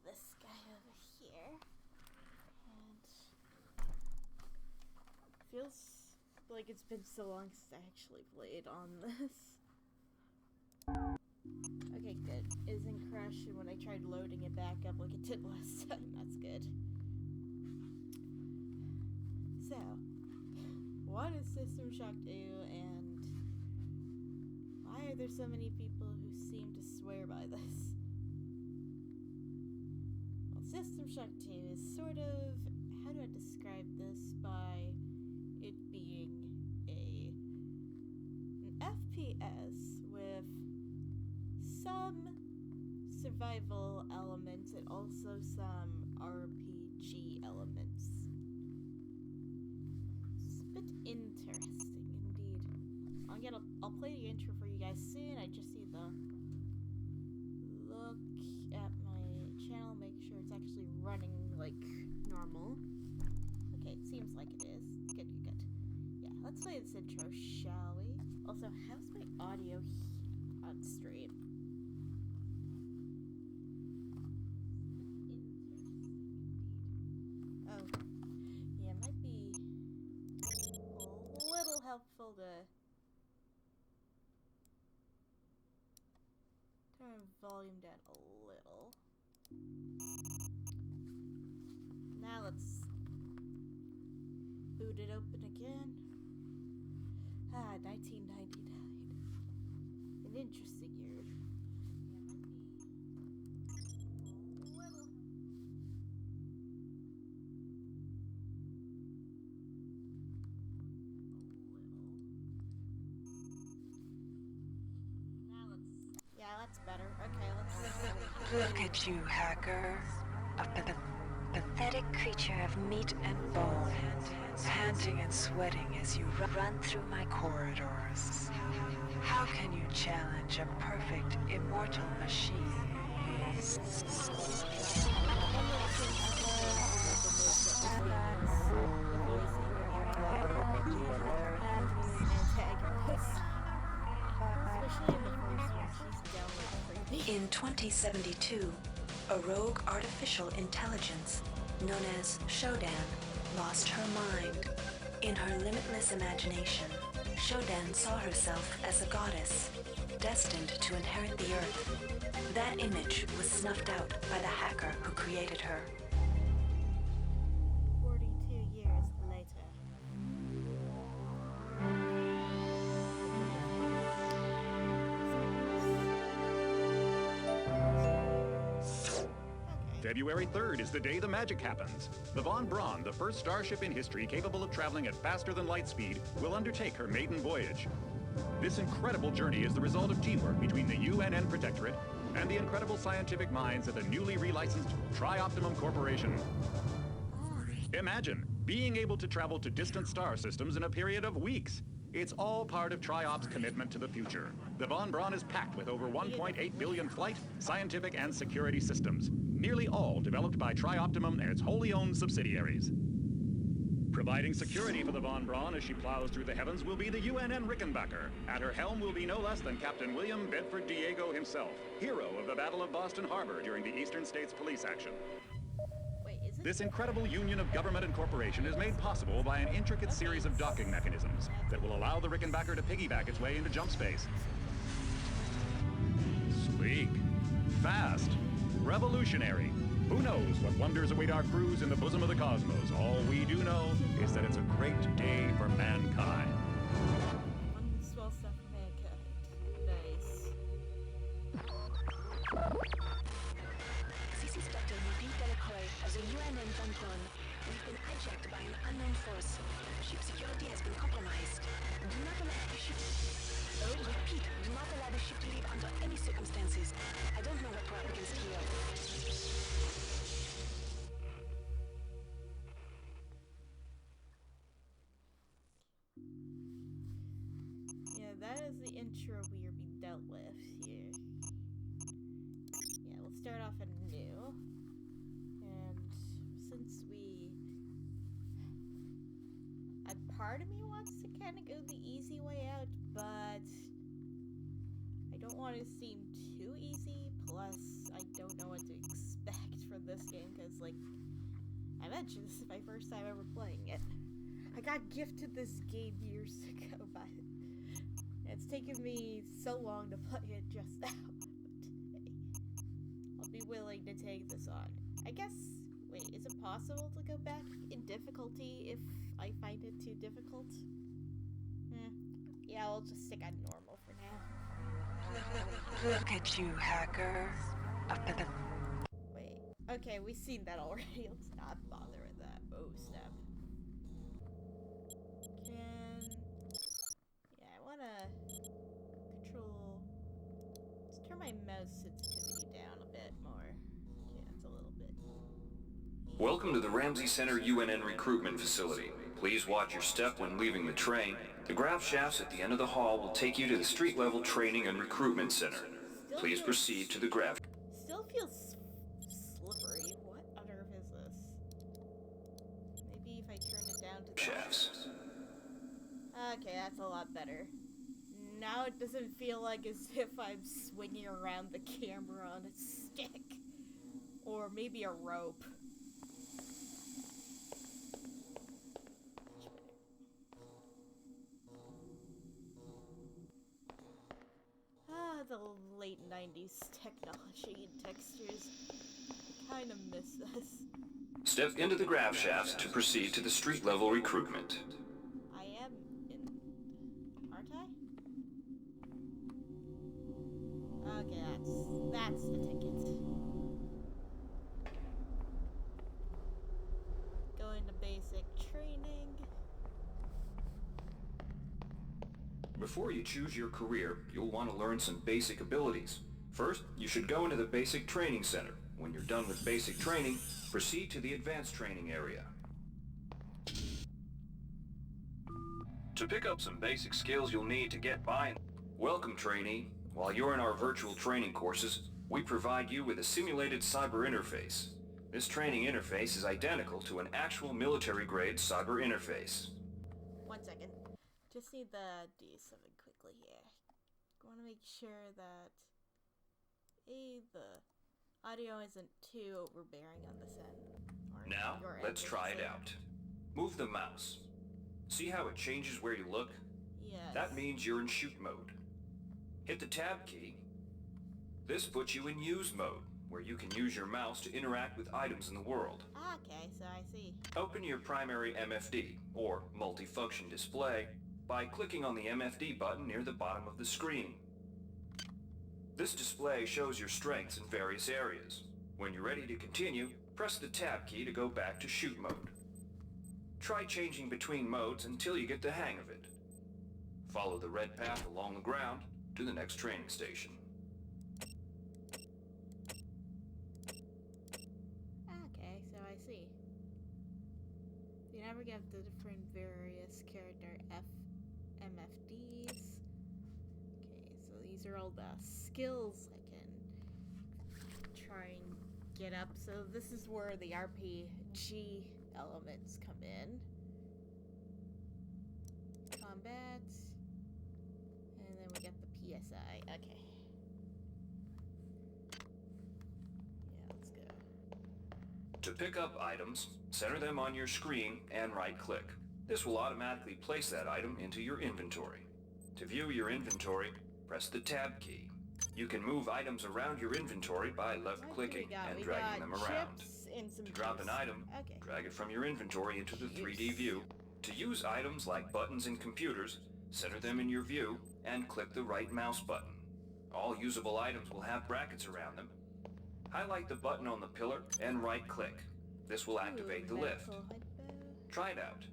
this guy over here. And feels like it's been so long since I actually played on this. Okay, good. It isn't crashing when I tried loading it back up like it did last time. That's good. So, what is System Shock 2, and why are there so many people who seem to swear by this? Well, System Shock 2 is sort of, how do I describe this, by it being an FPS with some survival elements and also some RPG elements. It's a bit interesting indeed. I'll play the intro for you guys soon. I just need to look at my channel, make sure it's actually running like normal. Okay, it seems like it is. Good, good. Yeah, let's play this intro, shall we? Also, how's my audio on stream? Oh, yeah, it might be a little helpful to turn the volume down a little. Now let's boot it open again. 1999. An interesting year. Yeah, it might be a little. Now let's. Yeah, that's better. Okay, let's. Look at you, hacker. A pathetic creature of meat and bone, panting and sweating as you run through my corridors. How can you challenge a perfect, immortal machine? In 2072, a rogue artificial intelligence known as Shodan lost her mind. In her limitless imagination, Shodan saw herself as a goddess, destined to inherit the earth. That image was snuffed out by the hacker who created her. 42 years later. February 3rd is the day the magic happens. The Von Braun, the first starship in history capable of traveling at faster than light speed, will undertake her maiden voyage. This incredible journey is the result of teamwork between the UNN Protectorate and the incredible scientific minds at the newly relicensed Tri-Optimum Corporation. Imagine being able to travel to distant star systems in a period of weeks. It's all part of Tri-Op's commitment to the future. The Von Braun is packed with over 1.8 billion flight, scientific, and security systems, nearly all developed by Tri-Optimum and its wholly owned subsidiaries. Providing security for the Von Braun as she plows through the heavens will be the UNN Rickenbacker. At her helm will be no less than Captain William Bedford Diego himself, hero of the Battle of Boston Harbor during the Eastern States Police action. This incredible union of government and corporation is made possible by an intricate series of docking mechanisms that will allow the Rickenbacker to piggyback its way into jump space. Sleek, fast, revolutionary. Who knows what wonders await our crews in the bosom of the cosmos? All we do know is that it's a great day for mankind. One swell stuff for mankind. Nice. This is Dr. Marie Delacroix of the UNN Von Braun. We've been hijacked by an unknown force. Ship security has been compromised. Do not allow the ship... Repeat, do not allow the ship to leave under any circumstances. I don't know what we're up against here. Yeah, that is the intro we are being dealt with here. Yeah, we'll start off anew. And since a part of me wants to kind of go the easy way out, but I don't want it to seem too easy, plus I don't know what to expect of this game because, like, I mentioned this is my first time ever playing it. I got gifted this game years ago, but it's taken me so long to play it just now. But I'll be willing to take this on. I guess, wait, is it possible to go back in difficulty if I find it too difficult? Yeah, I'll just stick on normal for now. Look at you, hacker. Wait, okay, we've seen that already. Let's not bother with that. Oh, snap. Yeah, I wanna control... Let's turn my mouse sensitivity down a bit more. Yeah, it's a little bit. Welcome to the Ramsey Center UNN recruitment facility. Please watch your step when leaving the train. The grav shafts at the end of the hall will take you to the street-level training and recruitment center. Please proceed to the grav. Still feels slippery. What on earth is this? Maybe if I turn it down to Shafts. Okay, that's a lot better. Now it doesn't feel like as if I'm swinging around the camera on a stick. Or maybe a rope. The late 90s technology and textures. I kind of miss this. Step into the grav shafts to proceed to the street-level recruitment. I am in... aren't I? Okay, that's the ticket. Going to basic training. Before you choose your career, you'll want to learn some basic abilities. First, you should go into the basic training center. When you're done with basic training, proceed to the advanced training area. To pick up some basic skills you'll need to get by. Welcome, trainee. While you're in our virtual training courses, we provide you with a simulated cyber interface. This training interface is identical to an actual military-grade cyber interface. 1 second. Just need to do something quickly here. I want to make sure that the audio isn't too overbearing on this end. Or Now, your end, let's I try should it say. out. Move the mouse. See how it changes where you look? Yes. That means you're in shoot mode. Hit the tab key. This puts you in use mode, where you can use your mouse to interact with items in the world. Okay, so I see. Open your primary MFD, or multifunction display, by clicking on the MFD button near the bottom of the screen. This display shows your strengths in various areas. When you're ready to continue, press the tab key to go back to shoot mode. Try changing between modes until you get the hang of it. Follow the red path along the ground to the next training station. Okay, so I see. You never get the different various character MFDs. Okay, so these are all the skills I can try and get up. So this is where the RPG elements come in. Combat. And then we got the PSI. Okay. Yeah, let's go. To pick up items, center them on your screen and right-click. This will automatically place that item into your inventory. To view your inventory, press the tab key. You can move items around your inventory by left-clicking and We dragging got them around. chips and some To drop juice. an item, Okay. drag it from your inventory into the 3D view. To use items like buttons in computers, center them in your view and click the right mouse button. All usable items will have brackets around them. Highlight the button on the pillar and right-click. This will activate the lift. Medical hypo. Try it out.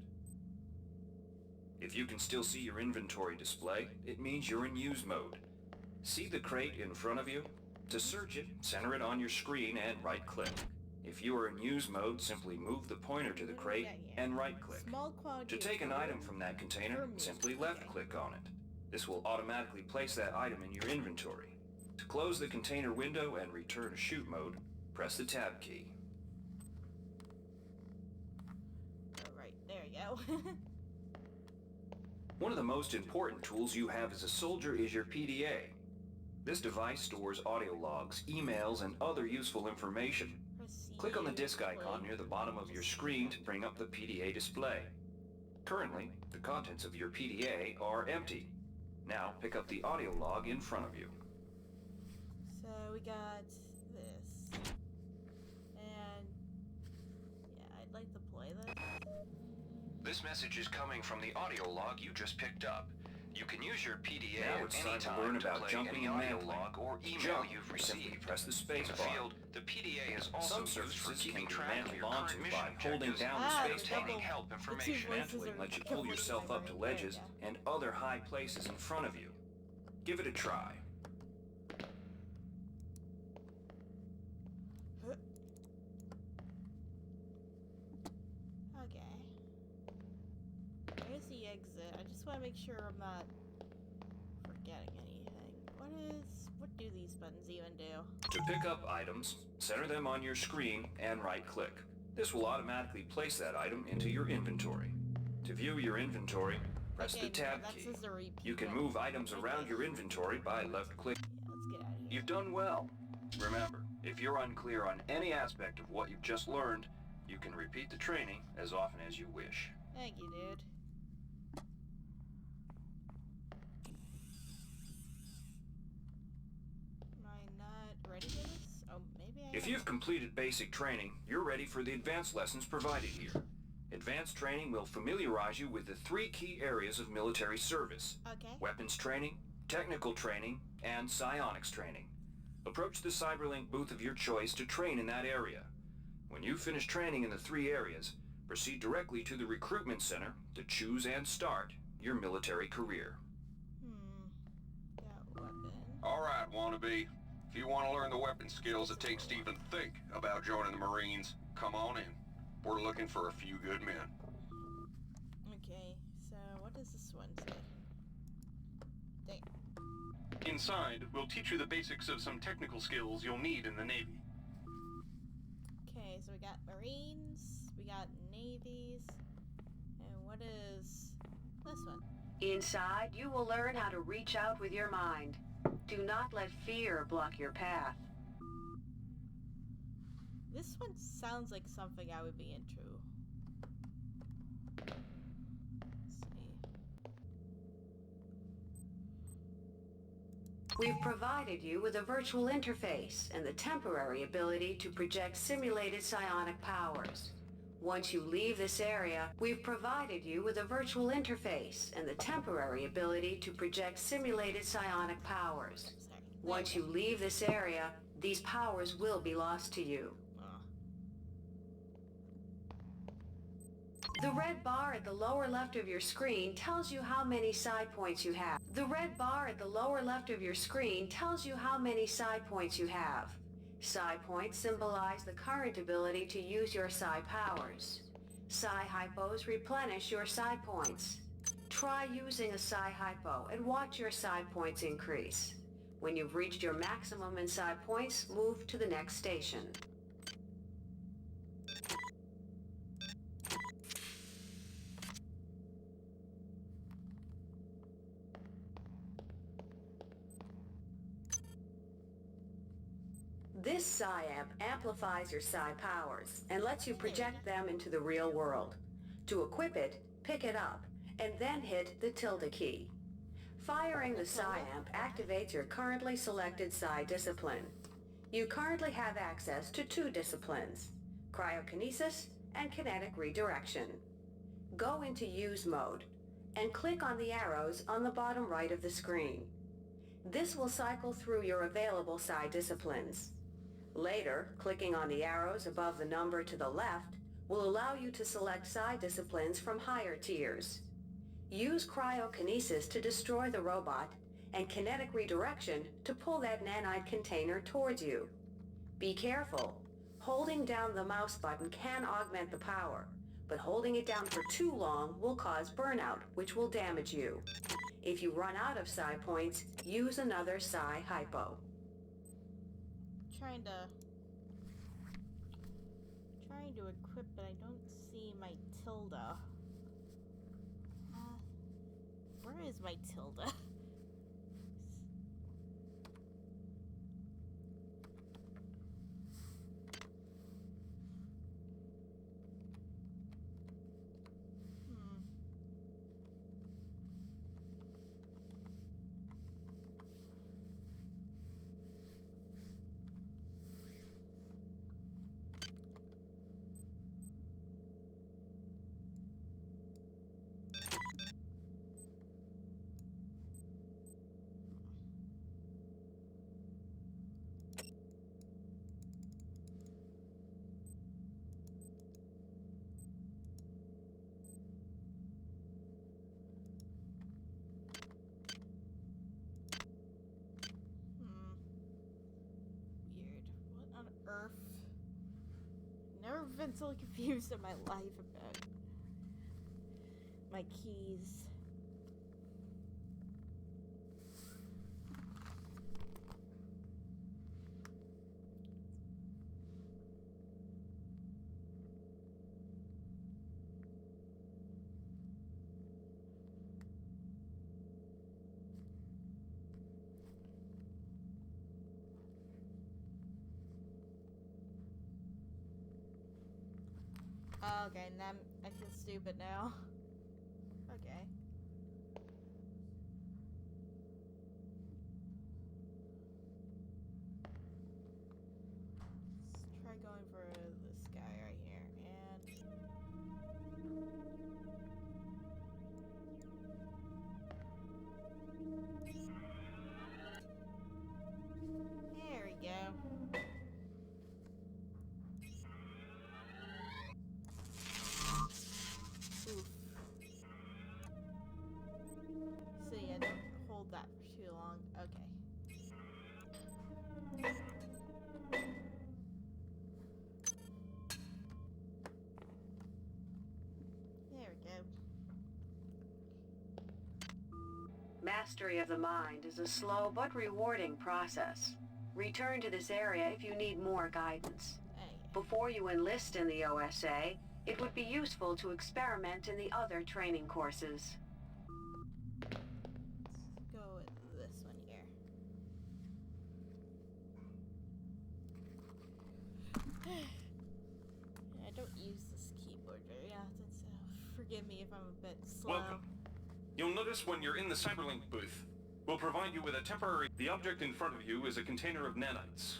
If you can still see your inventory display, it means you're in use mode. See the crate in front of you? To search it, center it on your screen and right-click. If you are in use mode, simply move the pointer to the What do we crate got here? and right-click. Small quantity To take of an item room from that container, for me. simply left-click on it. This will automatically place that item in your inventory. To close the container window and return to shoot mode, press the tab key. Oh, right, there you go. One of the most important tools you have as a soldier is your PDA. This device stores audio logs, emails, and other useful information. Proceed Click on the PDA disk icon display. near the bottom of your screen to bring up the PDA display. Currently, the contents of your PDA are empty. Now pick up the audio log in front of you. So we got this. And yeah, I'd like to play this. This message is coming from the audio log you just picked up. You can use your PDA Now at it's any time to time learn to about play jumping any and audio mantling. log or email Jump. you've Simply received. press the space In the bar. field, the PDA is also Some used for surfaces keeping can be track of mantled your onto current mission by holding objectives down the and space obtaining button. help The two information. voices Mantling are lets you pull completely yourself up to different. There you ledges go. and other high places in front of you. Give it a try. Okay. There's the exit. I just want to make sure I'm not forgetting anything. What do these buttons even do? To pick up items, center them on your screen and right-click. This will automatically place that item into your inventory. To view your inventory, press the Tab that key. says the repeat You can button. move items around your inventory by left-click. Yeah, let's get out of here. You've done well. Remember, if you're unclear on any aspect of what you've just learned, you can repeat the training as often as you wish. Thank you, dude. Am I not ready for this? Oh, maybe I If am. you've completed basic training, you're ready for the advanced lessons provided here. Advanced training will familiarize you with the 3 key areas of military service: Okay. weapons training, technical training, and psionics training. Approach the Cyberlink booth of your choice to train in that area. When you finish training in the 3 areas, proceed directly to the recruitment center to choose and start your military career. Got weapon. Alright, wannabe. If you want to learn the weapon skills it takes to even think about joining the Marines, come on in. We're looking for a few good men. Okay, so what does this one say? Dang. Inside, we'll teach you the basics of some technical skills you'll need in the Navy. Okay, so we got Marines, we got Navies, and what is this one? Inside, you will learn how to reach out with your mind. Do not let fear block your path. This one sounds like something I would be into. Let's see. We've provided you with a virtual interface and the temporary ability to project simulated psionic powers. Once you leave this area, we've provided you with a virtual interface and the temporary ability to project simulated psionic powers. Sorry. Once you leave this area, these powers will be lost to you. The red bar at the lower left of your screen tells you how many side points you have. The red bar at the lower left of your screen tells you how many side points you have. Psi points symbolize the current ability to use your psi powers. Psi hypos replenish your psi points. Try using a psi hypo and watch your psi points increase. When you've reached your maximum in psi points, move to the next station. This Psi-Amp amplifies your Psi powers and lets you project them into the real world. To equip it, pick it up, and then hit the tilde key. Firing the Psi-Amp activates your currently selected Psi discipline. You currently have access to 2 disciplines, cryokinesis and kinetic redirection. Go into use mode and click on the arrows on the bottom right of the screen. This will cycle through your available Psi disciplines. Later, clicking on the arrows above the number to the left will allow you to select Psi disciplines from higher tiers. Use cryokinesis to destroy the robot and kinetic redirection to pull that nanite container towards you. Be careful. Holding down the mouse button can augment the power, but holding it down for too long will cause burnout, which will damage you. If you run out of Psi points, use another Psi hypo. Trying to equip, but I don't see my tilde. Where is my tilde? been so confused in my life about my keys. Okay, now I feel stupid now. Okay. Let's try going for this guy right here, and there we go. Oof. So yeah, don't hold that for too long. Okay. There we go. Mastery of the mind is a slow but rewarding process. Return to this area if you need more guidance. Hey, Before you enlist in the OSA, it would be useful to experiment in the other training courses. let's go with this one here. I don't use this keyboard very often, so forgive me if I'm a bit slow. Welcome. You'll notice when you're in the Cyberlink booth, we'll provide you with a temporary... The object in front of you is a container of nanites.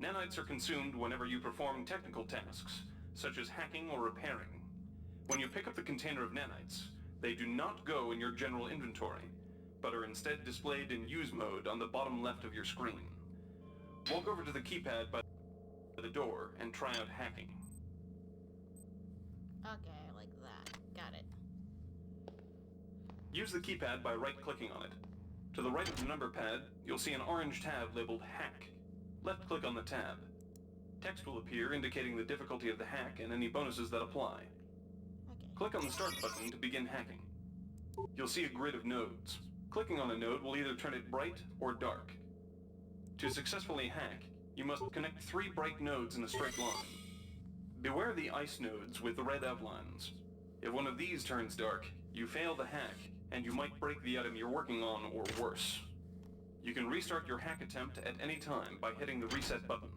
Nanites are consumed whenever you perform technical tasks, such as hacking or repairing. When you pick up the container of nanites, they do not go in your general inventory, but are instead displayed in use mode on the bottom left of your screen. Walk over to the keypad by the door and try out hacking. Okay, like that. Got it. Use the keypad by right-clicking on it. To the right of the number pad, you'll see an orange tab labeled Hack. Left-click on the tab. Text will appear indicating the difficulty of the hack and any bonuses that apply. Okay. Click on the Start button to begin hacking. You'll see a grid of nodes. Clicking on a node will either turn it bright or dark. To successfully hack, you must connect 3 bright nodes in a straight line. Beware the ice nodes with the red outlines. If one of these turns dark, you fail the hack, and you might break the item you're working on or worse. You can restart your hack attempt at any time by hitting the reset button,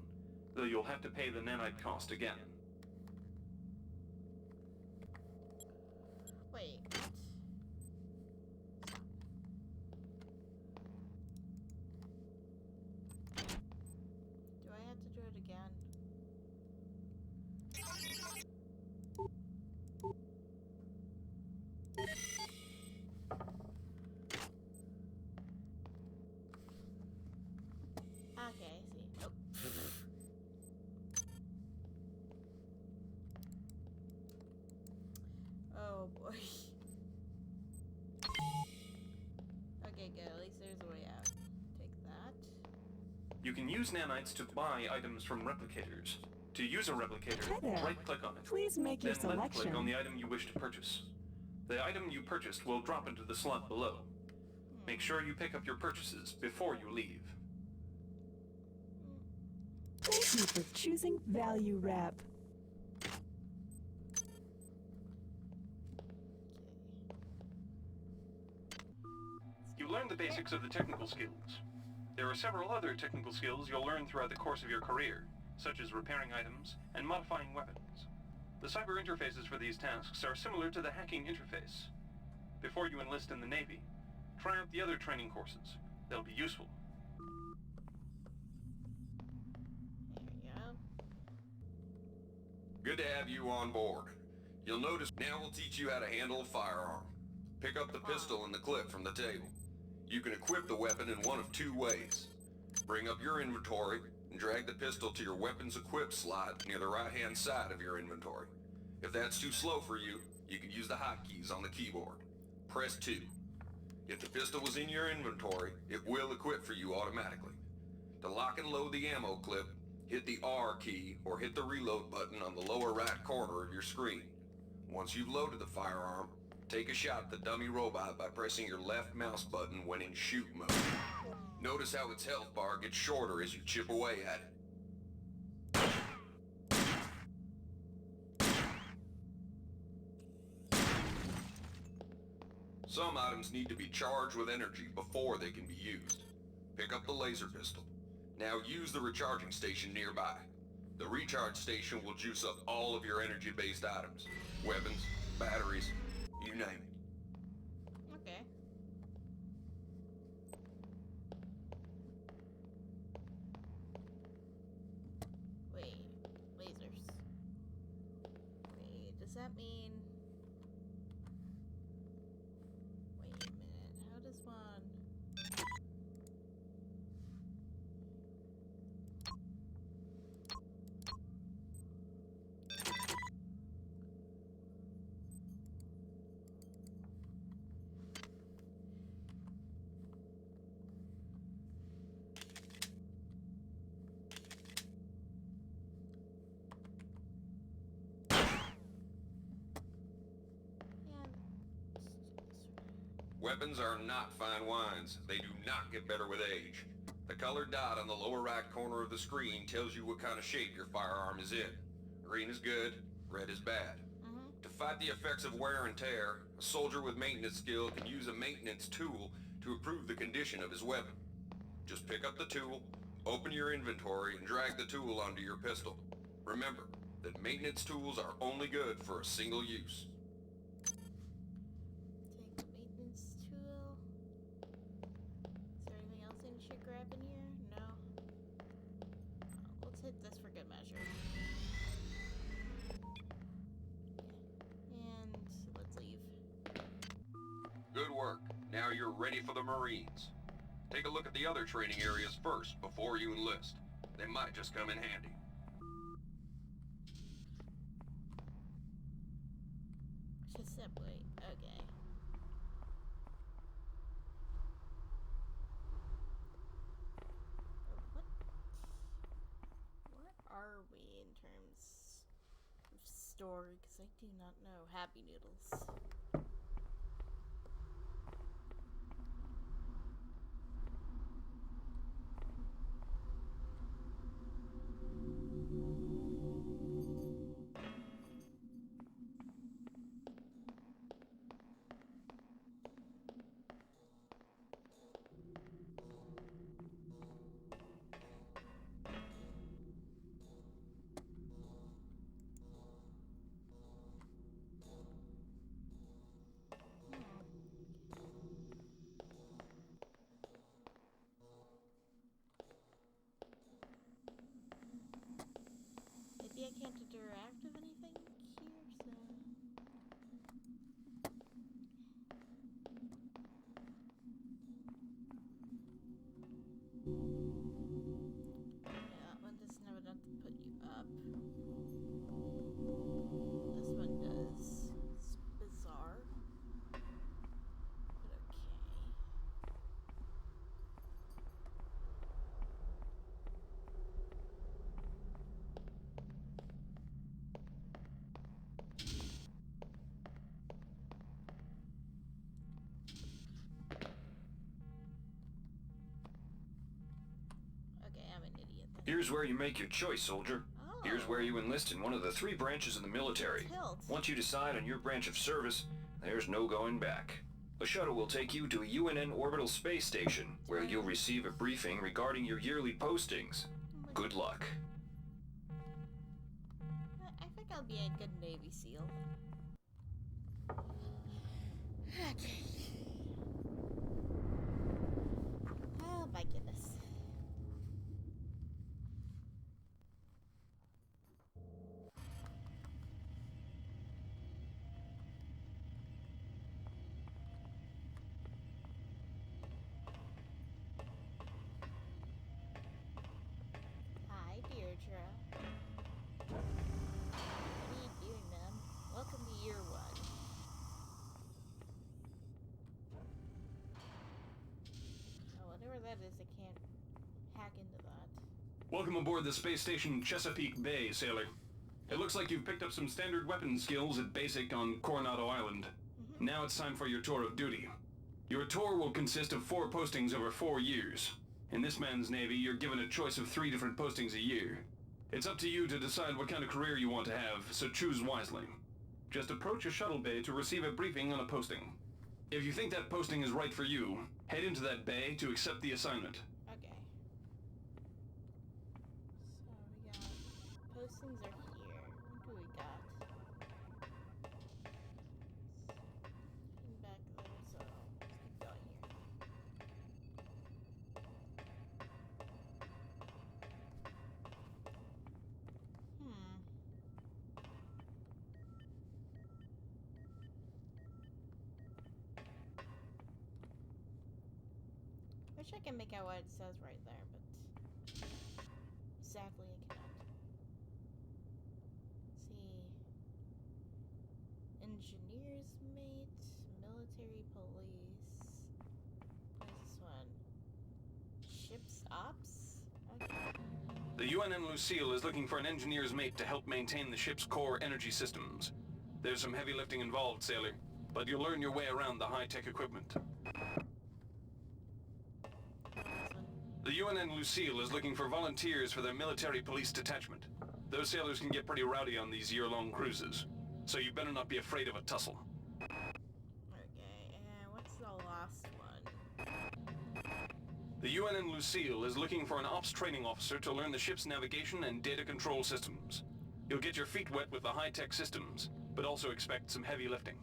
though you'll have to pay the nanite cost again. Wait. What? Do I have to do it again? Okay, I see. Nope. Oh boy. Okay, good. At least there's a way out. Take that. You can use nanites to buy items from replicators. To use a replicator, Hi there. right-click on it. Please make your Then left-click selection. on the item you wish to purchase. The item you purchased will drop into the slot below. Make sure you pick up your purchases before you leave. Thank you for choosing Value Wrap. You learned the basics of the technical skills. There are several other technical skills you'll learn throughout the course of your career, such as repairing items and modifying weapons. The cyber interfaces for these tasks are similar to the hacking interface. Before you enlist in the Navy, try out the other training courses. They'll be useful. There we go. Good to have you on board. You'll notice now we'll teach you how to handle a firearm. Pick up the pistol and the clip from the table. You can equip the weapon in one of 2 ways. Bring up your inventory and drag the pistol to your weapons equip slot near the right-hand side of your inventory. If that's too slow for you, you can use the hotkeys on the keyboard. Press 2. If the pistol was in your inventory, it will equip for you automatically. To lock and load the ammo clip, hit the R key or hit the reload button on the lower right corner of your screen. Once you've loaded the firearm, take a shot at the dummy robot by pressing your left mouse button when in shoot mode. Notice how its health bar gets shorter as you chip away at it. Some items need to be charged with energy before they can be used. Pick up the laser pistol. Now use the recharging station nearby. The recharge station will juice up all of your energy-based items. Weapons, batteries, you name it. Okay. Wait, lasers. Wait, does that mean... Wait a minute, how does one... Weapons are not fine wines. They do not get better with age. The colored dot on the lower right corner of the screen tells you what kind of shape your firearm is in. Green is good, red is bad. To fight the effects of wear and tear, a soldier with maintenance skill can use a maintenance tool to improve the condition of his weapon. Just pick up the tool, open your inventory, and drag the tool onto your pistol. Remember that maintenance tools are only good for a single use. Take the maintenance tool. Is there anything else I should grab in here? No. Let's hit this for good measure. And let's leave. Good work. Now you're ready for the Marines. Take a look at the other training areas first before you enlist. They might just come in handy. Just simply, okay. What are we in terms of story? Because I do not know. Happy Noodles. Maybe I can't interact with anything here, so... Yeah, that one doesn't have enough to put you up. This one does. It's bizarre. But okay. Okay, I'm an idiot then. Here's where you make your choice, soldier. Here's where you enlist in one of the 3 branches of the military. Tilt. Once you decide on your branch of service, there's no going back. A shuttle will take you to a UNN orbital space station, where you'll receive a briefing regarding your yearly postings. Good luck. I think I'll be a good Navy SEAL. Okay. Oh my goodness. Hi, Deirdre. What are you doing, ma'am? Welcome to year 1. Oh, whatever that is, I can't hack into that. Welcome aboard the space station Chesapeake Bay, sailor. It looks like you've picked up some standard weapon skills at basic on Coronado Island. Now it's time for your tour of duty. Your tour will consist of 4 postings over 4 years. In this man's Navy, you're given a choice of 3 different postings a year. It's up to you to decide what kind of career you want to have, so choose wisely. Just approach a shuttle bay to receive a briefing on a posting. If you think that posting is right for you, head into that bay to accept the assignment. Okay. So we got postings are here. What do we got? Back there, so let's keep going here. Wish I can make out what it says right there, but sadly I cannot. Let's see. Engineer's mate, military police. What is this one? Ship's ops? Okay. The UNN Lucille is looking for an engineer's mate to help maintain the ship's core energy systems. There's some heavy lifting involved, sailor, but you'll learn your way around the high-tech equipment. The UNN Lucille is looking for volunteers for their military police detachment. Those sailors can get pretty rowdy on these year-long cruises, so you better not be afraid of a tussle. Okay, and what's the last one? The UNN Lucille is looking for an ops training officer to learn the ship's navigation and data control systems. You'll get your feet wet with the high-tech systems, but also expect some heavy lifting.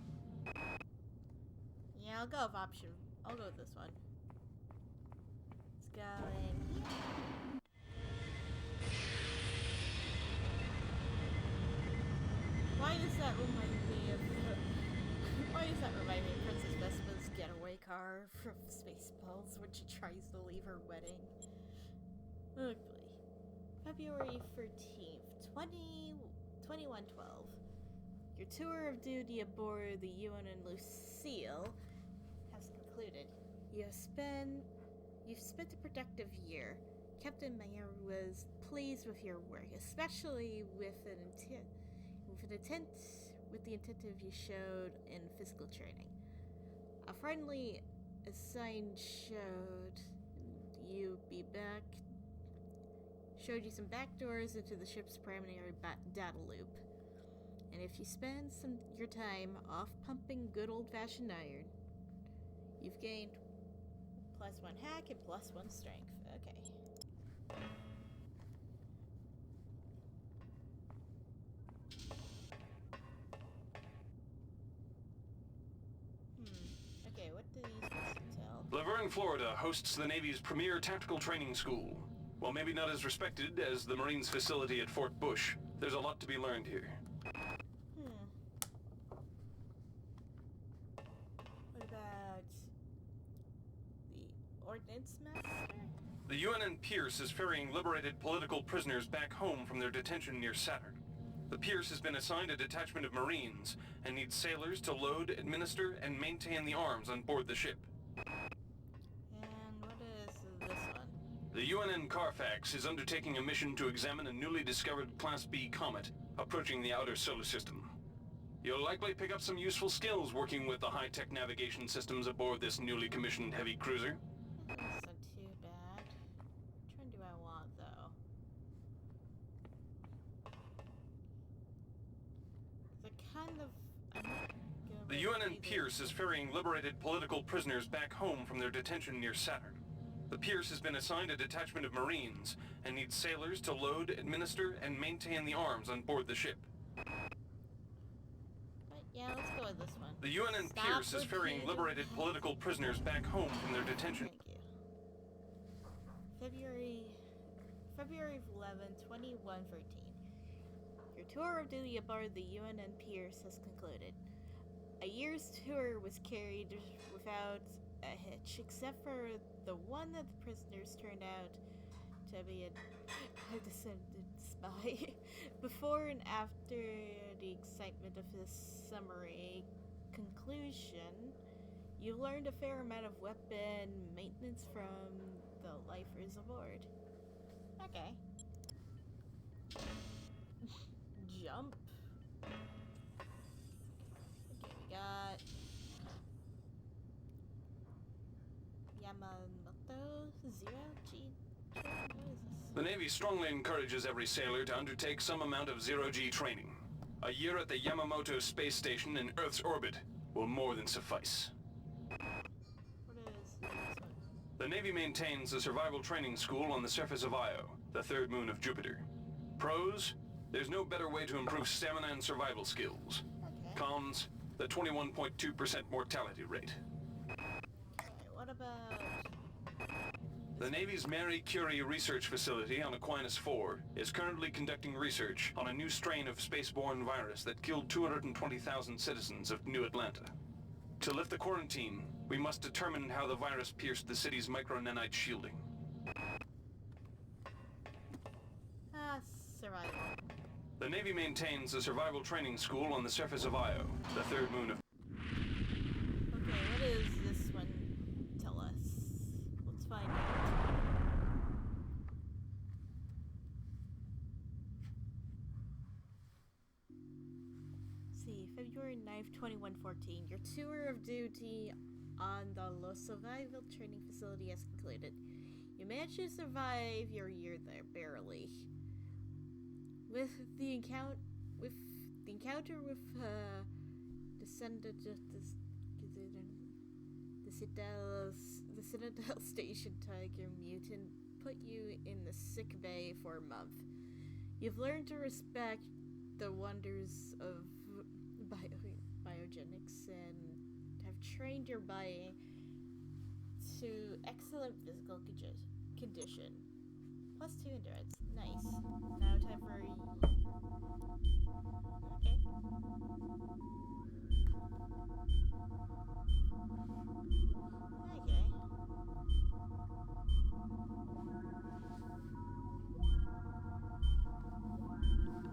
Yeah, I'll go with option. I'll go with this one. Let's go in. Why does that remind me of Princess Vespa's getaway car from Spaceballs when she tries to leave her wedding? Ugly. February 13th, 2112. Your tour of duty aboard the UNN Lucille has concluded. You've spent a productive year. Captain Mayer was pleased with your work, especially with the incentive you showed in physical training. A friendly assign showed you some backdoors into the ship's primary data loop. And if you spend your time off pumping good old-fashioned iron, you've gained +1 hack and +1 strength. Okay. Okay, what do these tell? Laverne, Florida hosts the Navy's premier tactical training school. While maybe not as respected as the Marines facility at Fort Bush, there's a lot to be learned here. What about the Ordnance Master? The UNN Pierce is ferrying liberated political prisoners back home from their detention near Saturn. The Pierce has been assigned a detachment of Marines and needs sailors to load, administer, and maintain the arms on board the ship. And what is this one? The UNN Carfax is undertaking a mission to examine a newly discovered Class B comet approaching the outer solar system. You'll likely pick up some useful skills working with the high-tech navigation systems aboard this newly commissioned heavy cruiser. That's not too bad. Which one do I want, though? The UNN Pierce is ferrying liberated political prisoners back home from their detention near Saturn. The Pierce has been assigned a detachment of Marines and needs sailors to load, administer, and maintain the arms on board the ship. Yeah, let's go with this one. The UNN Stop Pierce is ferrying repeating. liberated political prisoners back home from their detention. Thank you. February 11th, 2113. Your tour of duty aboard the UNN Pierce has concluded. A year's tour was carried without a hitch, except for the one that the prisoners turned out to be a descendant spy. Before and after the excitement of this summary conclusion, you learned a fair amount of weapon maintenance from the lifers aboard. Okay. Jump. Okay, we got Yamamoto Zero G. What is this? The Navy strongly encourages every sailor to undertake some amount of zero-G training. A year at the Yamamoto space station in Earth's orbit will more than suffice. What is this one? The Navy maintains a survival training school on the surface of Io, the third moon of Jupiter. Pros, there's no better way to improve stamina and survival skills. Okay. Cons, the 21.2% mortality rate. Okay, what about... The Navy's Marie Curie research facility on Aquinas 4 is currently conducting research on a new strain of spaceborne virus that killed 220,000 citizens of New Atlanta. To lift the quarantine, we must determine how the virus pierced the city's micronanite shielding. Survival. The Navy maintains a survival training school on the surface of Io, the third moon of... Okay, what is this one? Tell us. Let's find out. See, February 9th, 2114. Your tour of duty on the Los Survival Training Facility has concluded. You managed to survive your year there, barely. With the encounter with the Citadel Station Tiger mutant put you in the sick bay for a month. You've learned to respect the wonders of biogenics and have trained your body to excellent physical condition. Plus 2 endurance. Nice. Now time for... Okay. Okay.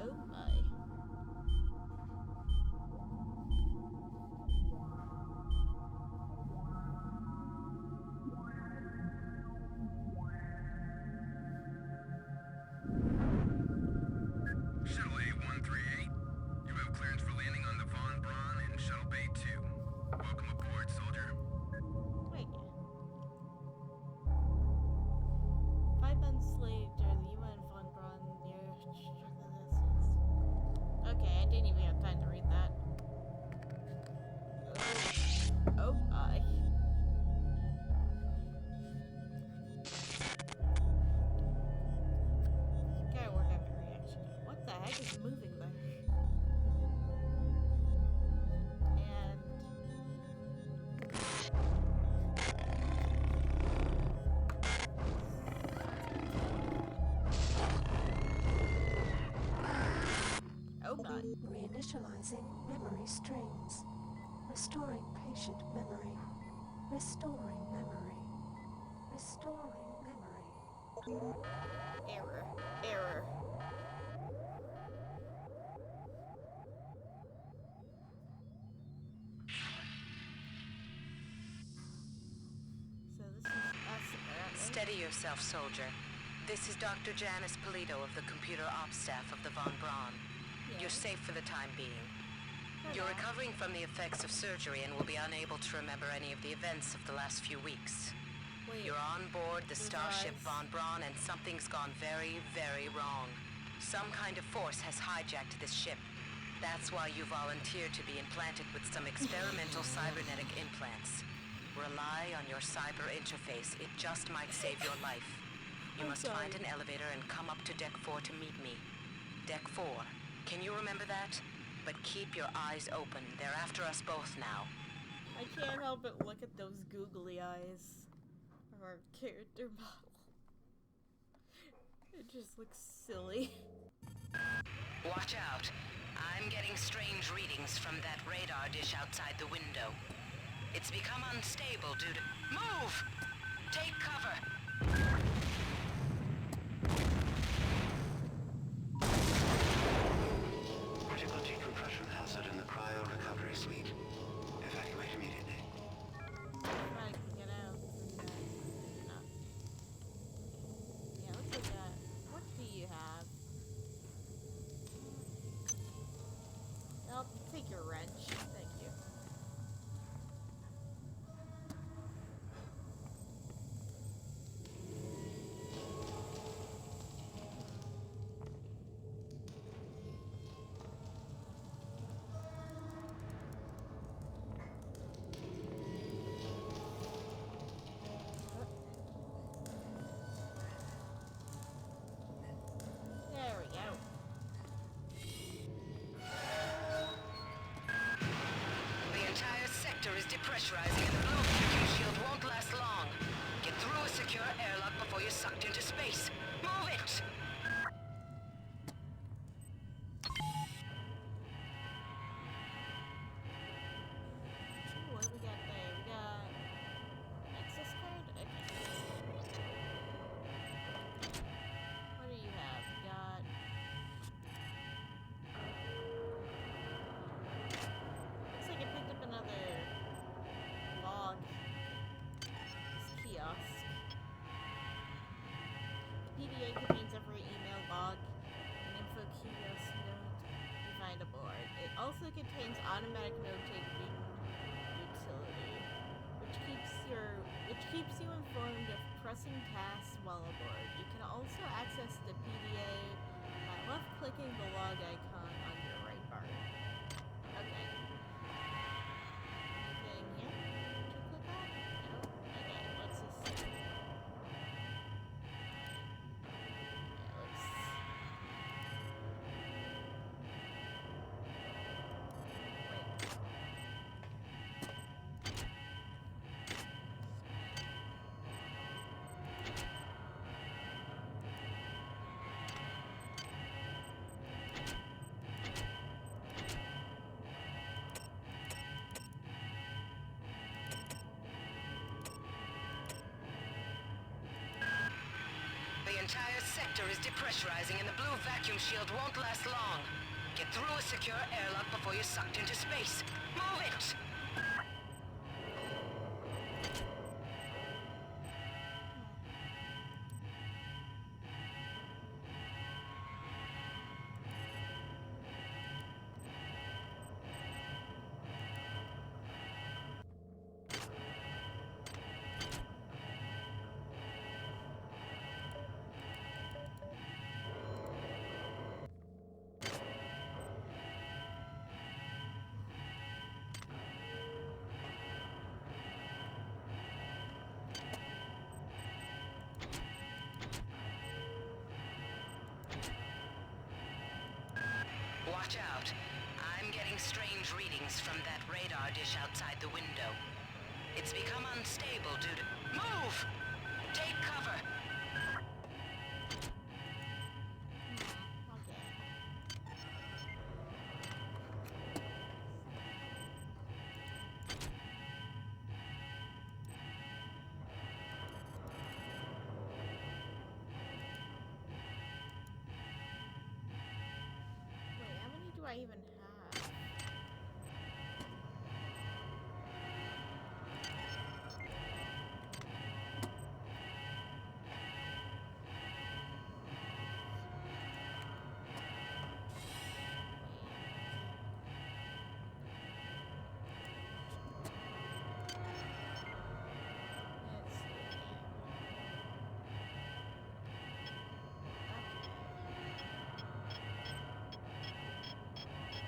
Oh my. Shuttle A138, you have clearance for landing on the Von Braun in Shuttle Bay 2. Welcome aboard, soldier. Wait. 5 months later, the UN Von Braun near... Okay, I didn't even have time to read that. Oh my. Gotta work on my reaction. What the heck is moving there? And... Oh my. Reinitializing memory strings. Restoring patient memory. Restoring memory. Restoring memory. Error. Error. So this is us apparently. Steady yourself, soldier. This is Dr. Janice Polito of the computer ops staff of the Von Braun. You're safe for the time being. You're recovering from the effects of surgery and will be unable to remember any of the events of the last few weeks. Wait. You're on board the Starship eyes. Von Braun and something's gone very, very wrong. Some kind of force has hijacked this ship. That's why you volunteered to be implanted with some experimental cybernetic implants. Rely on your cyber interface. It just might save your life. You I'm must sorry. find an elevator and come up to Deck 4 to meet me. Deck 4. Can you remember that? But keep your eyes open. They're after us both now. I can't help but look at those googly eyes of our character model. It just looks silly. Watch out. I'm getting strange readings from that radar dish outside the window. It's become unstable due to... Move! Take cover! Critical decompression hazard in the cryo recovery suite. Evacuate immediately. I can get out. No. Yeah, let's look at... What do you have? a wrench. Thank you. There we go. The entire sector is depressurizing and the blue vacuum shield won't last long. Get through a secure airlock before you're sucked into space. Move it! Ooh, what do we got there? We got access card? Okay. What do you have? We got looks like I picked up another log. This kiosk. PDA contains every email log, an info kiosk note you find aboard. It also contains automatic note-taking utility, which keeps you informed of pressing tasks while aboard. You can also access the PDA by left-clicking the log icon on your right bar. Okay. Anything here to click on? No? Okay, let's just see. The entire sector is depressurizing and the blue vacuum shield won't last long. Get through a secure airlock before you're sucked into space. Move it! Watch out. I'm getting strange readings from that radar dish outside the window. It's become unstable due to... Move! Take cover! Okay. Wait, how many do I even have? Let's see. Okay.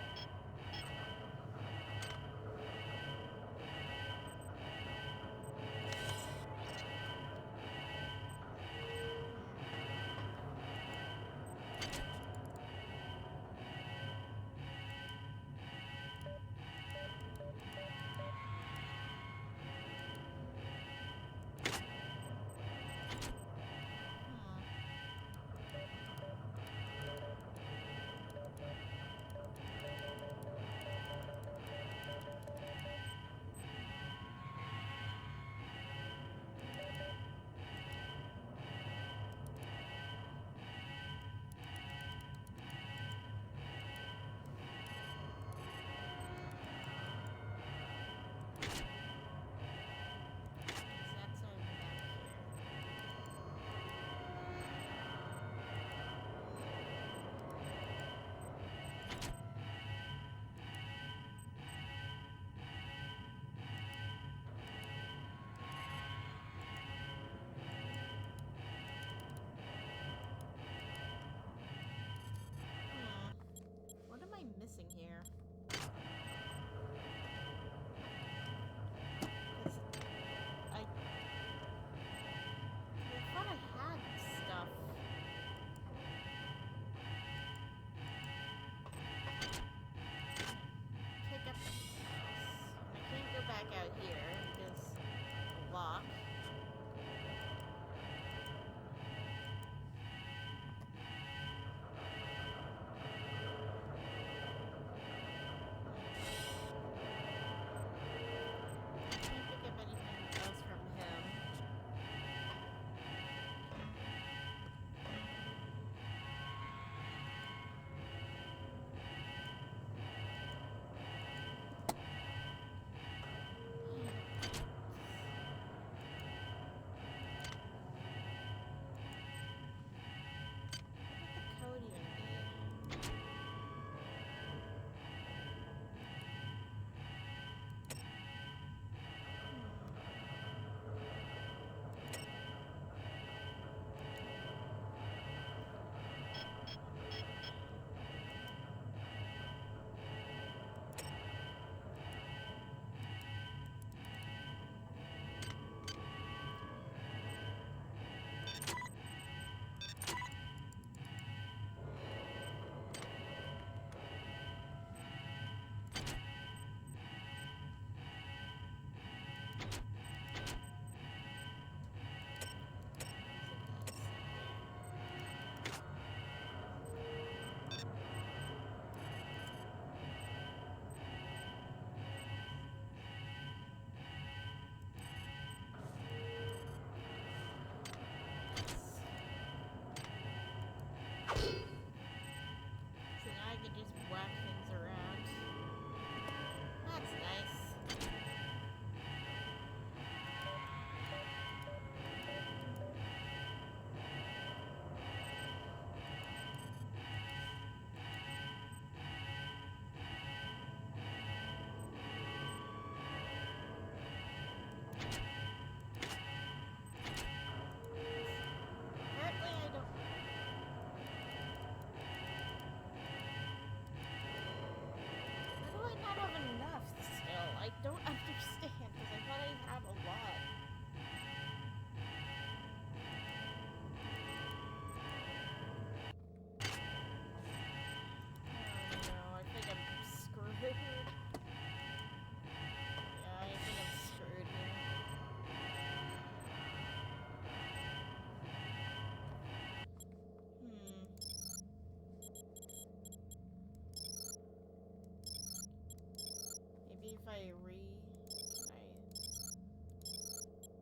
if I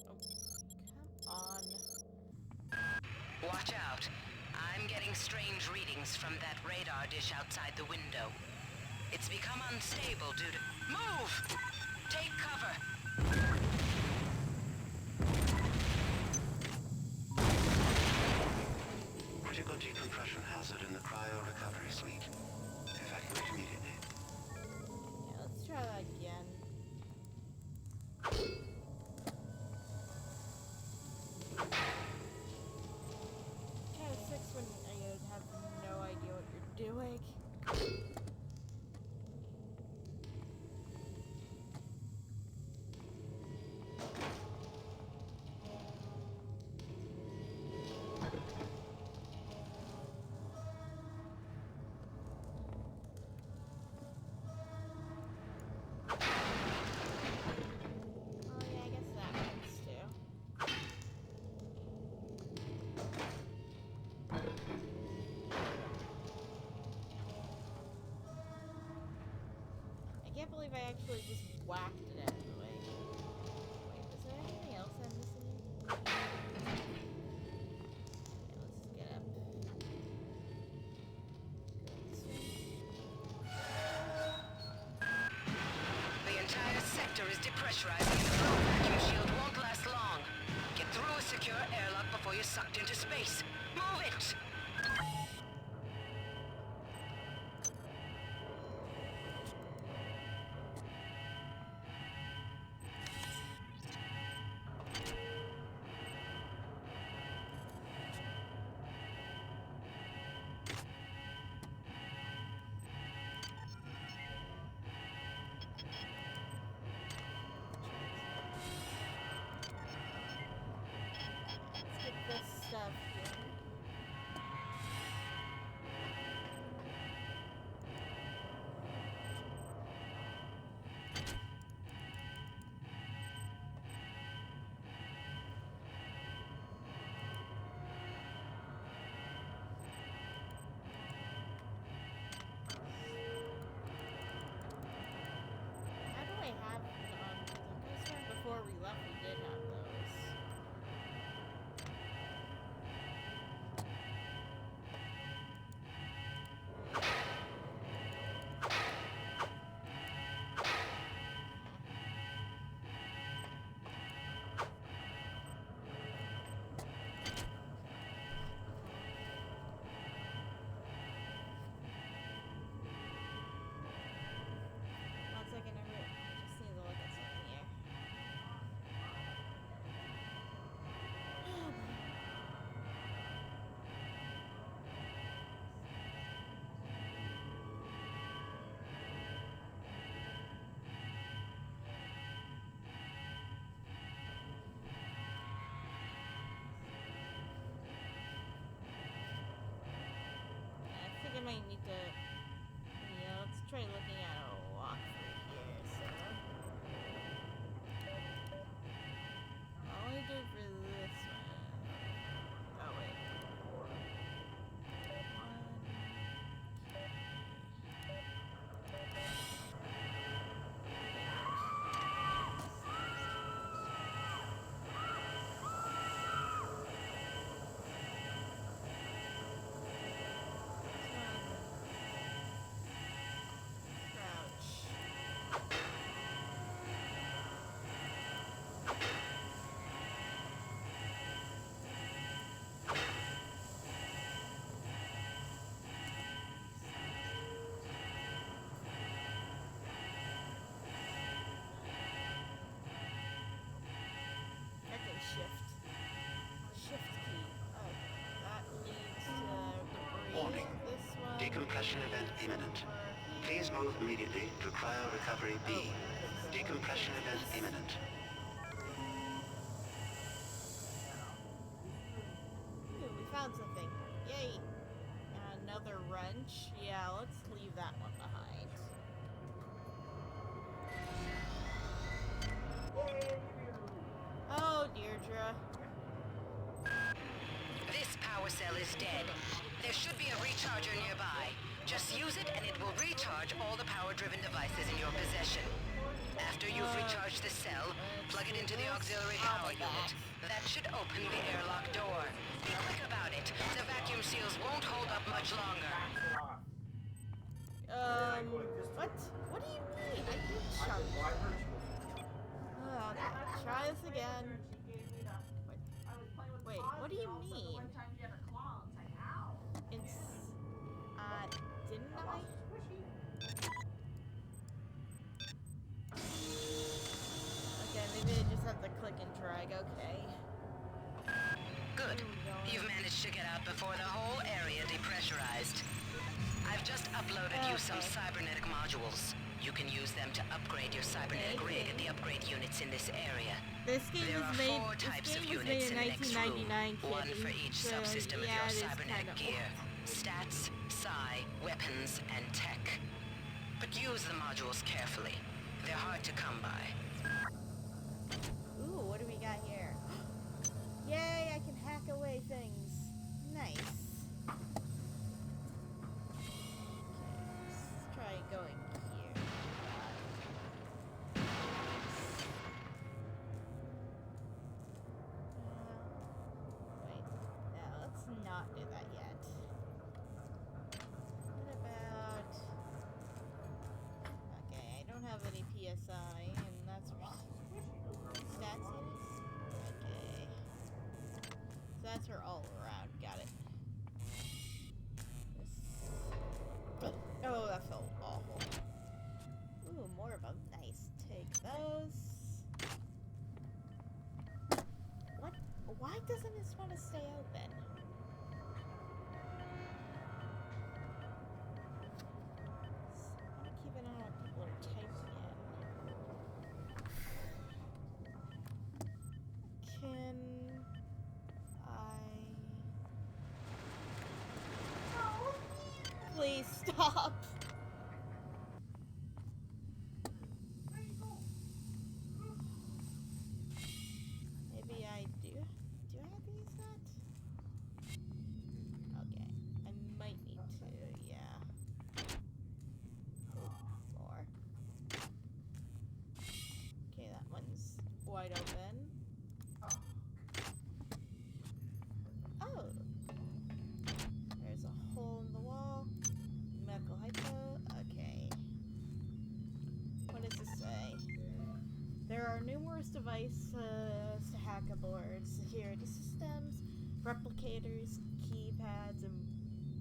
Oh, come on. Watch out. I'm getting strange readings from that radar dish outside the window. It's become unstable due to... Move! Take cover! Critical decompression hazard in the cryo recovery suite. Evacuate immediately. Yeah, let's try that again. Kind of sucks when I have no idea what you're doing. Oh yeah, I guess that works too. I can't believe I actually just whacked it out of the way. Wait, is there anything else I'm missing here? Okay, let's get up. Go this way. The entire sector is depressurizing and the flow vacuum shield won't last long. Get through a secure airlock before you're sucked into space. Move it! Let's get this stuff here. How do I have it on? I swear before we left we did have those. One second, I just need to look at something here. I think I might need to, let's try looking at a walkthrough here, so. I'll only do for this one. Oh, wait. Crouch. Okay, shift. Shift key. Oh, that leads to debris. Warning. This one. Decompression event imminent. Please move immediately to cryo recovery B. Decompression event imminent. Ooh, we found something. Yay! Another wrench. Yeah, let's leave that one behind. Oh, Deirdre. This power cell is dead. There should be a recharger nearby. Just use it and it will recharge all the power-driven devices in your possession. After you've recharged the cell, plug it into the auxiliary power unit. That should open the airlock door. Be quick about it. The vacuum seals won't hold up much longer. What? What do you mean? I did shut it. Okay, try this again. Wait, what do you mean? It's, didn't I? Okay, maybe I just have to click and drag, okay. Good. You've managed to get out before the whole area depressurized. I've just uploaded you some cybernetic modules. You can use them to upgrade your cybernetic rig at the upgrade units in this area. This game There was are made. 4 This types of game was units made in in the next room, 1999. one for each subsystem of yeah, your it is cybernetic kinda gear. Stats, psi, weapons, and tech. But use the modules carefully. They're hard to come by. Ooh, what do we got here? Yay, I can hack away things. Nice. Okay, let's try going here. Wait, no, let's not do that yet. What about... Okay, I don't have any PSI, and that's where stats is. Okay. So that's her all around. Got it. Oh, that felt awful. Ooh, more of them. Nice. Take those. What? Why doesn't this want to stay open? I want to keep an eye on what people are typing in. Can I... Please stop. Maybe I do. Do I have to use that? Okay. I might need to, yeah. More. Okay, that one's wide open. Oh. There's a hole in the wall. Medical hypo. Okay. What does this say? There are numerous devices to hack aboard. Security systems, replicators, keypads, and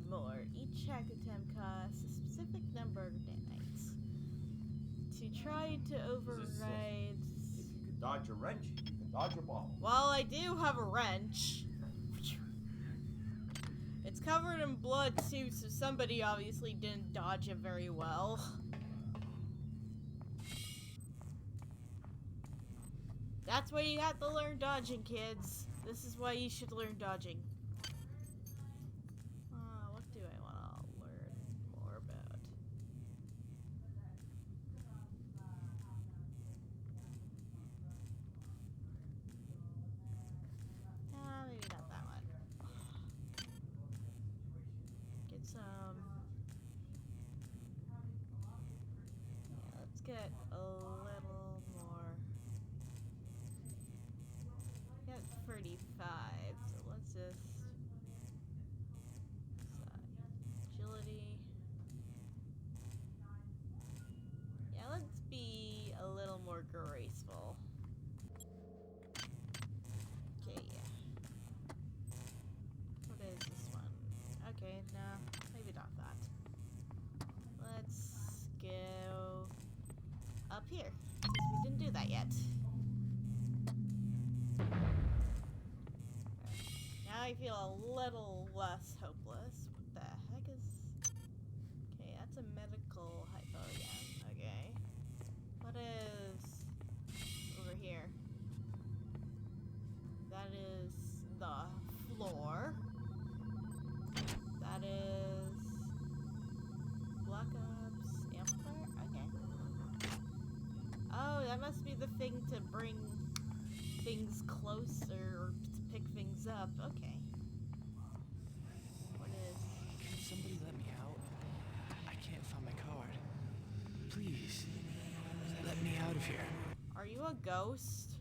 more. Each hack attempt costs a specific number of nanites. To try to override... If you could dodge a wrench, you can dodge a ball. Well, I do have a wrench. It's covered in blood too, so somebody obviously didn't dodge it very well. That's why you have to learn dodging, kids. This is why you should learn dodging. What do I want to learn more about? Maybe not that one. Get some... Yeah, let's get a little more... Got 35, so let's just... Agility... Yeah, let's be a little more graceful. Okay, yeah. What is this one? Okay, no, maybe not that. Let's go up here, since we didn't do that yet. Now I feel a little less hopeless. What the heck is... Okay, that's a medical hypo again. Okay. What is over here? That is the floor. That is Black Ops amplifier? Okay. Oh, that must be the thing to bring things closer or to pick things up. Okay. What is... Can somebody let me out? I can't find my card. Please, let me out out of here. Are you a ghost?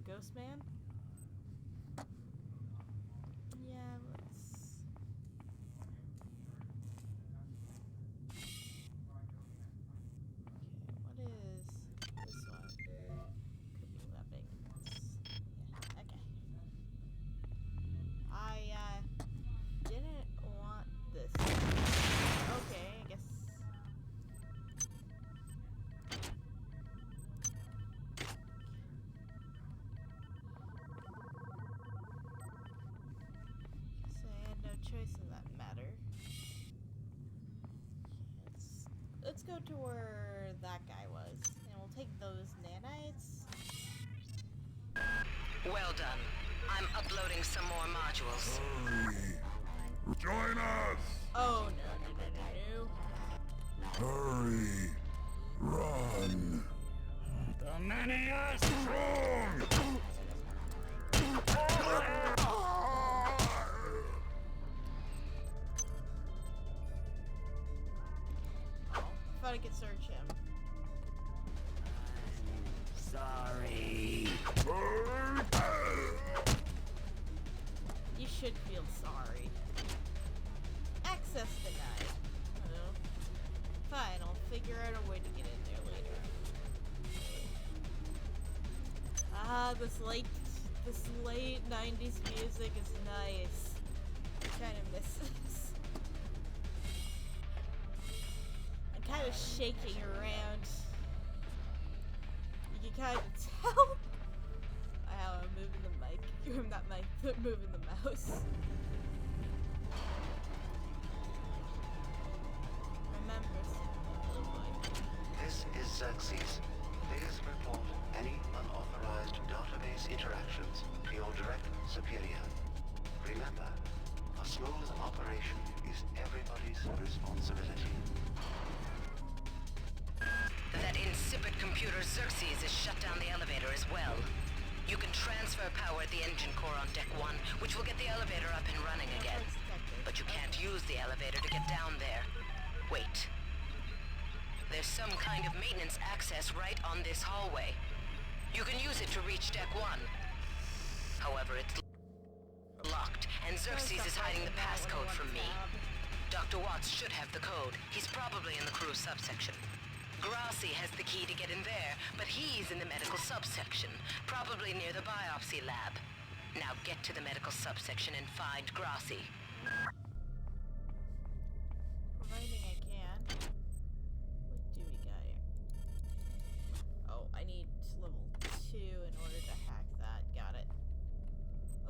Ghost man? Yeah, let's... Okay, what is this one? Could be weapons. Yeah, okay. I, didn't want this. Okay, I guess... So I had no choice in that matter. Let's go to where that guy was, and we'll take those nanites. Well done. I'm uploading some more modules. Hurry! Join us! Oh no. Hurry! Run! The many are strong! Thought I could search him. Sorry. You should feel sorry. Access denied. Oh. Fine, I'll figure out a way to get in there later. Ah, this late 90s music is nice. I kind of miss this. I'm kind of shaking around. You can kind of tell how I'm moving the mic. Not mic, but moving the mouse. Remember, oh boy. This is Xerxes. Please report any unauthorized database interactions to your direct superior. Remember, a smooth operation is everybody's responsibility. That insipid computer Xerxes has shut down the elevator as well. You can transfer power at the engine core on deck 1, which will get the elevator up and running again. But you can't use the elevator to get down there. Wait. There's some kind of maintenance access right on this hallway. You can use it to reach deck 1. However, it's locked, and Xerxes is hiding the passcode from me. Dr. Watts should have the code. He's probably in the crew subsection. Grassi has the key to get in there, but he's in the medical subsection, probably near the biopsy lab. Now get to the medical subsection and find Grassi. Providing I can. What do we got here? Oh, I need level 2 in order to hack that. Got it.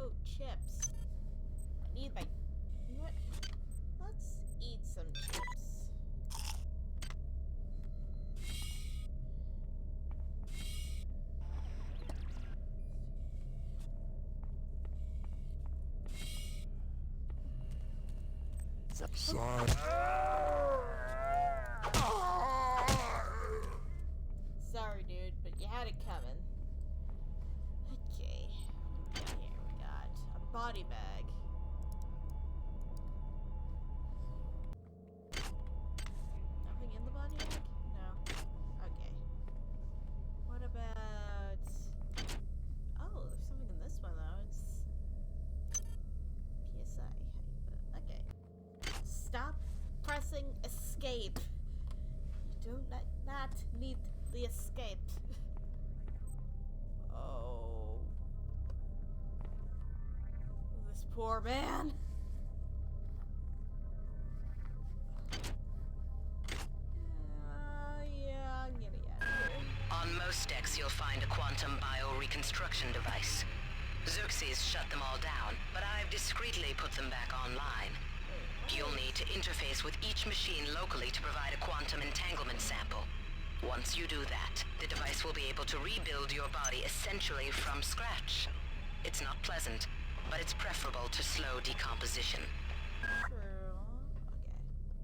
Oh, chips. I need my... You know what? Let's eat some chips. Sorry, dude, but you had it coming. Okay. What do we got here? We got a body bag. Nothing in the body bag? No. Okay. What about... Oh, there's something in this one, though. It's... PSI. Okay. Stop pressing escape. You do not need the escape. Oh. This poor man. Yeah, I'm gonna get out of here. On most decks, you'll find a quantum bioreconstruction device. Xerxes shut them all down, but I've discreetly put them back online. You'll need to interface with each machine locally to provide a quantum entanglement sample. Once you do that, the device will be able to rebuild your body essentially from scratch. It's not pleasant, but it's preferable to slow decomposition. True.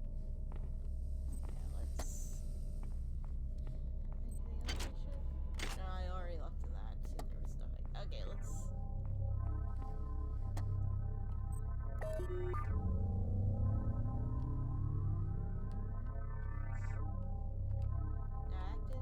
Okay. Yeah, let's... Anything else I should... No, I already looked in that. There was nothing. Okay, let's... Active? Okay.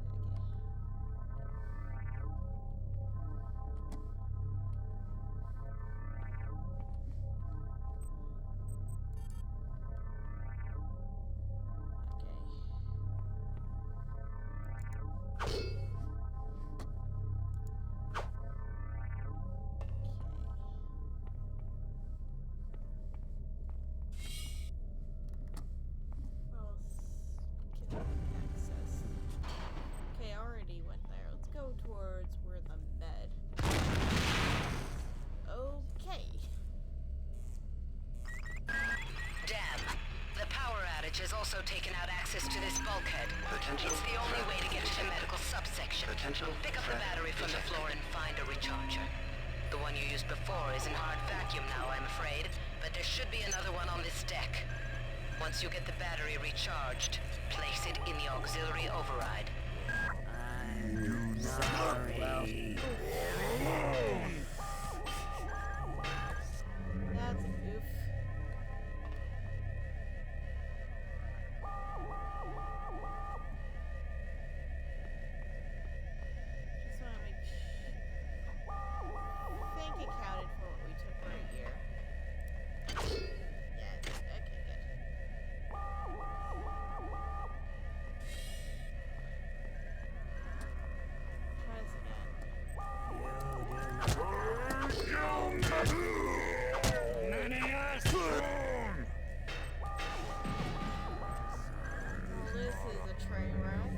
also taken out access to this bulkhead. It's the only way to get to the medical subsection. Pick up the battery from the floor and find a recharger. The one you used before is in hard vacuum now, I'm afraid, but there should be another one on this deck. Once you get the battery recharged, place it in the auxiliary override. I'm sorry. That's a goof. Just want to make sure. I think it counted for what we took right here. Yeah, it did. Okay, good. Try this again. Many are strong. Well, this is a train wreck.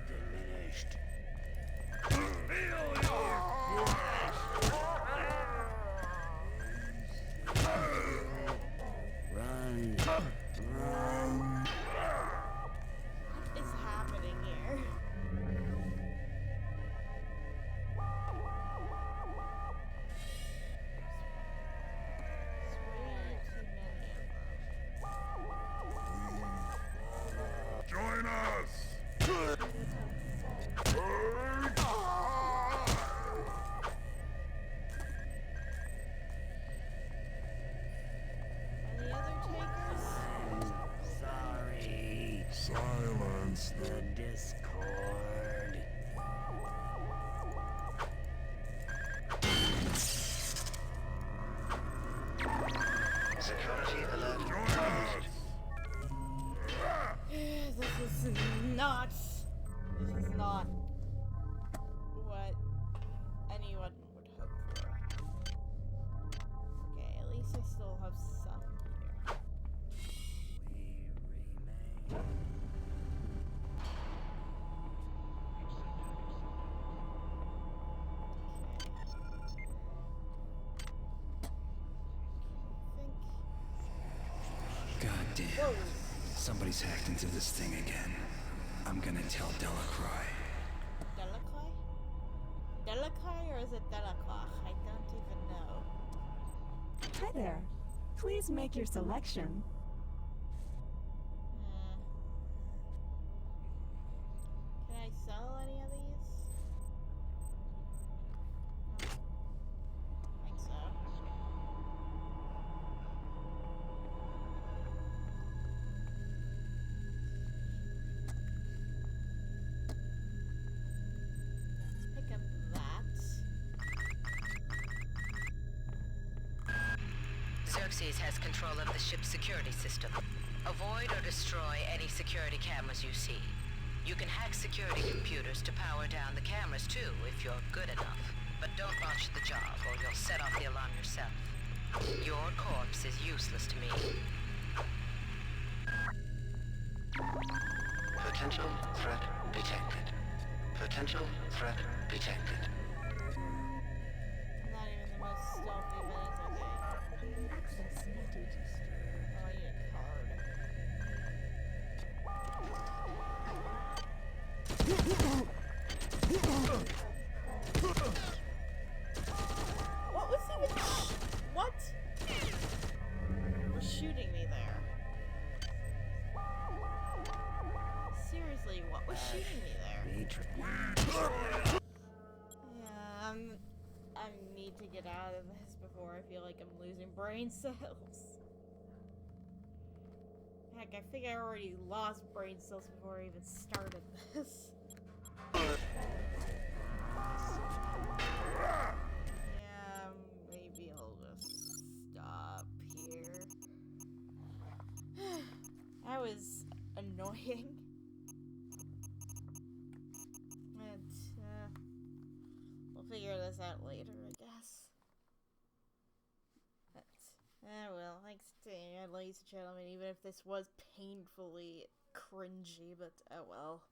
Diminished. Feel your Run. Run. What is happening here? Join us! Any other takers? Sorry. Silence The Discord. Security alert. Join us! This is not what anyone would hope for. Okay, at least I still have some here. We remain. Okay. God damn. Whoa. Somebody's hacked into this thing again. I'm gonna tell Delacroix. Delacroix? Delacroix or is it Delacroix? I don't even know. Hi there. Please make your selection. Can I sell any of these? I think so. Pick up that. Xerxes has control of the ship's security system. Avoid or destroy any security cameras you see. You can hack security computers to power down the cameras too, if you're good enough. But don't botch the job, or you'll set off the alarm yourself. Your corpse is useless to me. Potential threat detected. Potential threat detected. Not even the most stealthy, but it's okay. Access needed. Oh, I need a card. What was even what? Was shooting me there? Seriously, what was shooting me there? Yeah, I need to get out of this before I feel like I'm losing brain cells. Heck, I think I already lost brain cells before I even started this. Yeah, maybe I'll just stop here. That was annoying. But, we'll figure this out later, I guess. But, well, thanks to you, ladies and gentlemen, even if this was painfully cringy, but oh well.